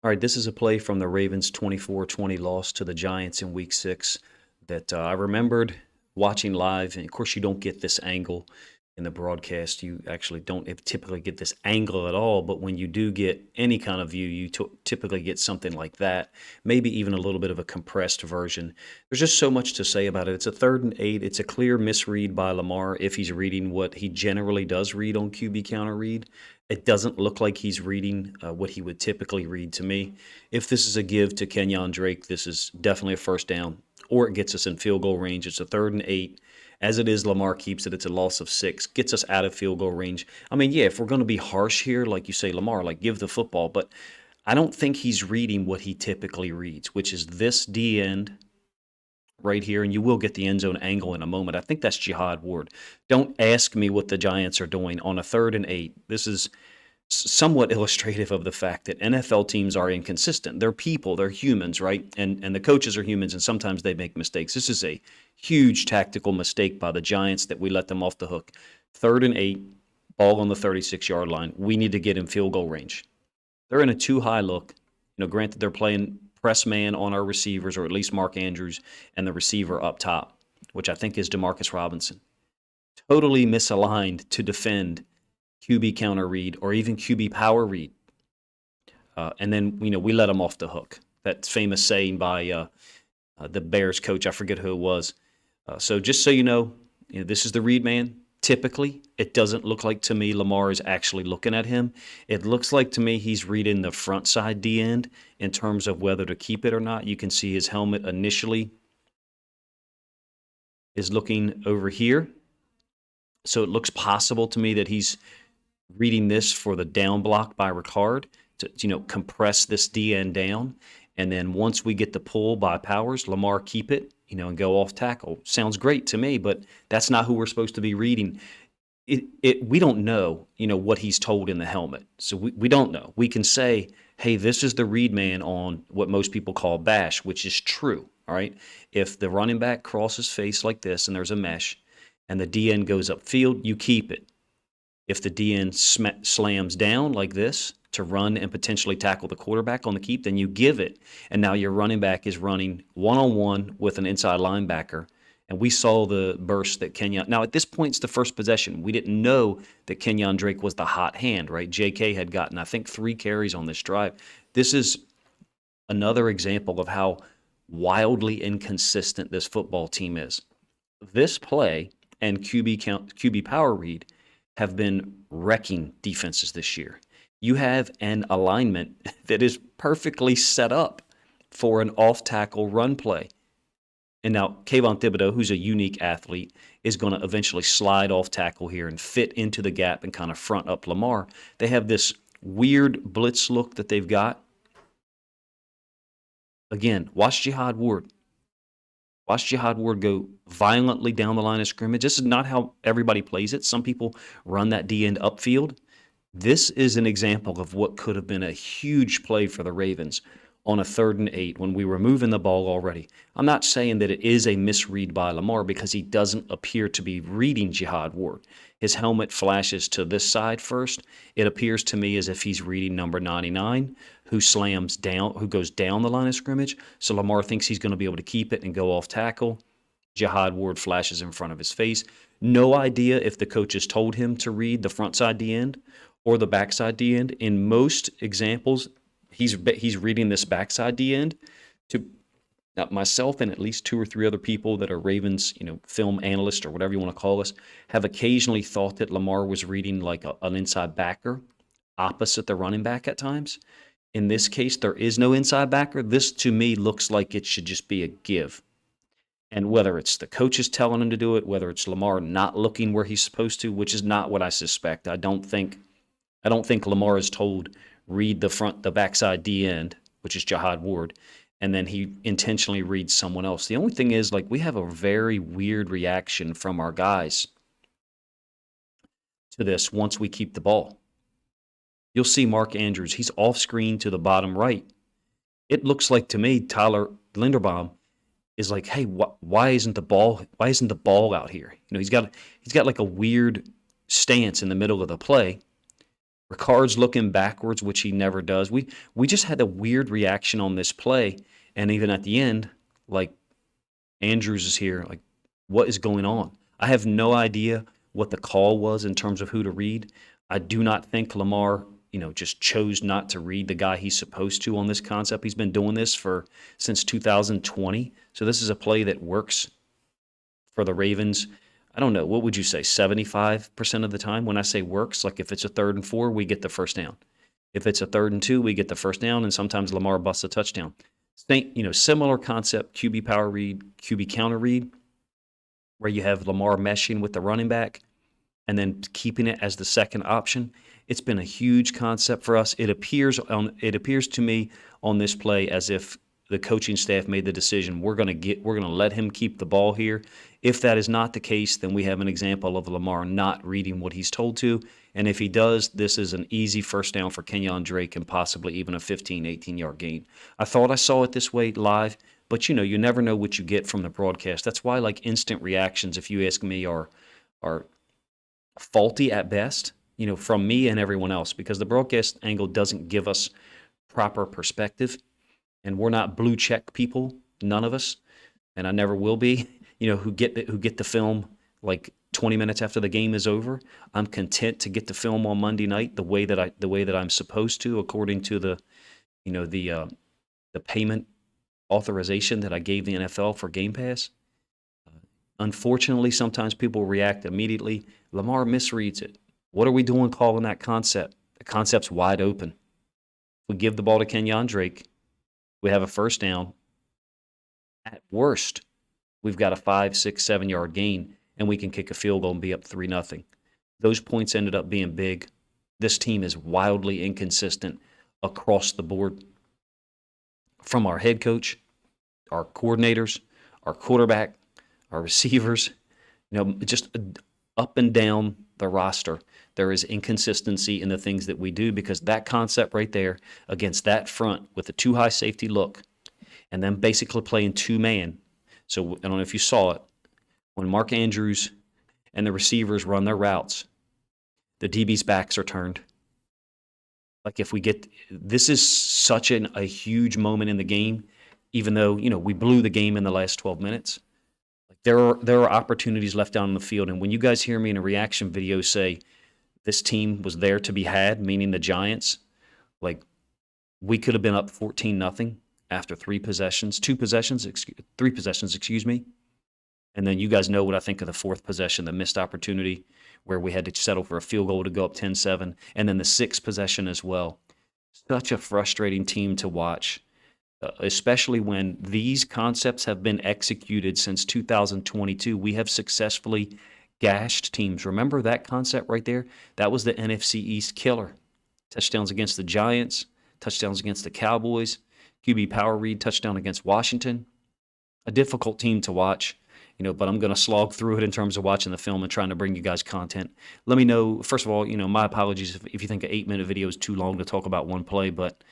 All right, this is a play from the Ravens' 24-20 loss to the Giants in Week 6 that I remembered watching live. And of course, you don't get this angle in the broadcast. You actually don't typically get this angle at all. But when you do get any kind of view, you typically get something like that, maybe even a little bit of a compressed version. There's just so much to say about it. It's a 3rd and 8. It's a clear misread by Lamar if he's reading what he generally does read on QB counter read. It doesn't look like he's reading what he would typically read to me. If this is a give to Kenyon Drake, this is definitely a first down, or it gets us in field goal range. It's a 3rd and 8. As it is, Lamar keeps it. It's a loss of 6, gets us out of field goal range. I mean, yeah, if we're going to be harsh here, like you say, Lamar, like give the football, but I don't think he's reading what he typically reads, which is this D end right here, and you will get the end zone angle in a moment. I think that's Jihad Ward. Don't ask me what the Giants are doing on a 3rd and 8. This is somewhat illustrative of the fact that NFL teams are inconsistent. They're people, they're humans, right? And the coaches are humans, and sometimes they make mistakes. This is a huge tactical mistake by the Giants that we let them off the hook. 3rd and 8, ball on the 36-yard line. We need to get in field goal range. They're in a too high look. Granted, they're playing press man on our receivers, or at least Mark Andrews, and the receiver up top, which I think is Demarcus Robinson. Totally misaligned to defend QB counter read or even QB power read. And then, we let them off the hook. That famous saying by the Bears coach, I forget who it was. So just so this is the read man. Typically, it doesn't look like to me Lamar is actually looking at him. It looks like to me he's reading the front side D end in terms of whether to keep it or not. You can see his helmet initially is looking over here. So it looks possible to me that he's reading this for the down block by Ricard to compress this D end down. And then once we get the pull by Powers, Lamar keep it, and go off tackle. Sounds great to me, but that's not who we're supposed to be reading. We don't know, what he's told in the helmet. So we don't know. We can say, hey, this is the read man on what most people call bash, which is true. All right. If the running back crosses face like this and there's a mesh and the D end goes upfield, you keep it. If the DN slams down like this to run and potentially tackle the quarterback on the keep, then you give it. And now your running back is running one-on-one with an inside linebacker. And we saw the burst that Kenyon. Now, at this point, it's the first possession. We didn't know that Kenyon Drake was the hot hand, right? JK had gotten, I think, 3 carries on this drive. This is another example of how wildly inconsistent this football team is. This play and QB power read have been wrecking defenses this year. You have an alignment that is perfectly set up for an off-tackle run play. And now Kayvon Thibodeau, who's a unique athlete, is going to eventually slide off tackle here and fit into the gap and kind of front up Lamar. They have this weird blitz look that they've got. Again, watch Jihad Ward. Watch Jihad Ward go violently down the line of scrimmage. This is not how everybody plays it. Some people run that D end upfield. This is an example of what could have been a huge play for the Ravens on a 3rd and 8 when we were moving the ball already. I'm not saying that it is a misread by Lamar because he doesn't appear to be reading Jihad Ward. His helmet flashes to this side first. It appears to me as if he's reading number 99, who goes down the line of scrimmage. So Lamar thinks he's going to be able to keep it and go off tackle. Jihad Ward flashes in front of his face. No idea if the coaches told him to read the front side D end or the backside D end. In most examples, he's reading this backside D end. To myself and at least 2 or 3 other people that are Ravens, film analysts or whatever you want to call us, have occasionally thought that Lamar was reading like an inside backer opposite the running back at times. In this case, there is no inside backer. This, to me, looks like it should just be a give. And whether it's the coaches telling him to do it, whether it's Lamar not looking where he's supposed to, which is not what I suspect. I don't think Lamar is told read the backside D end, which is Jihad Ward, and then he intentionally reads someone else. The only thing is, we have a very weird reaction from our guys to this once we keep the ball. You'll see Mark Andrews. He's off screen to the bottom right. It looks like to me Tyler Linderbaum is like, hey, why isn't the ball out here? He's got like a weird stance in the middle of the play. Ricard's looking backwards, which he never does. We just had a weird reaction on this play, and even at the end, like Andrews is here, like what is going on? I have no idea what the call was in terms of who to read. I do not think Lamar, just chose not to read the guy he's supposed to on this concept. He's been doing this for since 2020. So this is a play that works for the Ravens. I don't know, what would you say, 75% of the time? When I say works, like if it's a 3rd and 4, we get the first down. If it's a 3rd and 2, we get the first down, and sometimes Lamar busts a touchdown. Similar concept, QB power read, QB counter read, where you have Lamar meshing with the running back and then keeping it as the second option. It's been a huge concept for us. It appears to me on this play as if the coaching staff made the decision, we're going to let him keep the ball here. If that is not the case, then we have an example of Lamar not reading what he's told to. And if he does, this is an easy first down for Kenyon Drake and possibly even a 15, 18-yard gain. I thought I saw it this way live, but you never know what you get from the broadcast. That's why instant reactions, if you ask me, are faulty at best, from me and everyone else, because the broadcast angle doesn't give us proper perspective. And we're not blue check people, none of us, and I never will be, who get the film like 20 minutes after the game is over. I'm content to get the film on Monday night the way that I'm supposed to, according to the payment authorization that I gave the NFL for Game Pass. Unfortunately, sometimes people react immediately. Lamar misreads it. What are we doing calling that concept? The concept's wide open. We give the ball to Kenyon Drake. We have a first down. At worst, we've got a 5, 6, 7-yard gain, and we can kick a field goal and be up 3-0. Those points ended up being big. This team is wildly inconsistent across the board. From our head coach, our coordinators, our quarterback, our receivers, just up and down the roster, there is inconsistency in the things that we do, because that concept right there against that front with the too high safety look and then basically playing 2-man. So I don't know if you saw it. When Mark Andrews and the receivers run their routes, the DB's backs are turned. Like this is such a huge moment in the game, even though, we blew the game in the last 12 minutes. There are opportunities left down on the field, and when you guys hear me in a reaction video say this team was there to be had, meaning the Giants, we could have been up 14-0 after 3 possessions, 3 possessions, excuse me. And then you guys know what I think of the 4th possession, the missed opportunity where we had to settle for a field goal to go up 10-7, and then the 6th possession as well. Such a frustrating team to watch. Especially when these concepts have been executed since 2022. We have successfully gashed teams. Remember that concept right there? That was the NFC East killer. Touchdowns against the Giants, touchdowns against the Cowboys, QB power read, touchdown against Washington. A difficult team to watch, but I'm going to slog through it in terms of watching the film and trying to bring you guys content. Let me know, first of all, my apologies if you think an 8-minute video is too long to talk about one play, but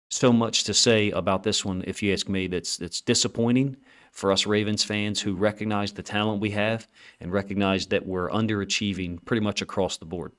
so much to say about this one, if you ask me, that's disappointing for us Ravens fans who recognize the talent we have and recognize that we're underachieving pretty much across the board.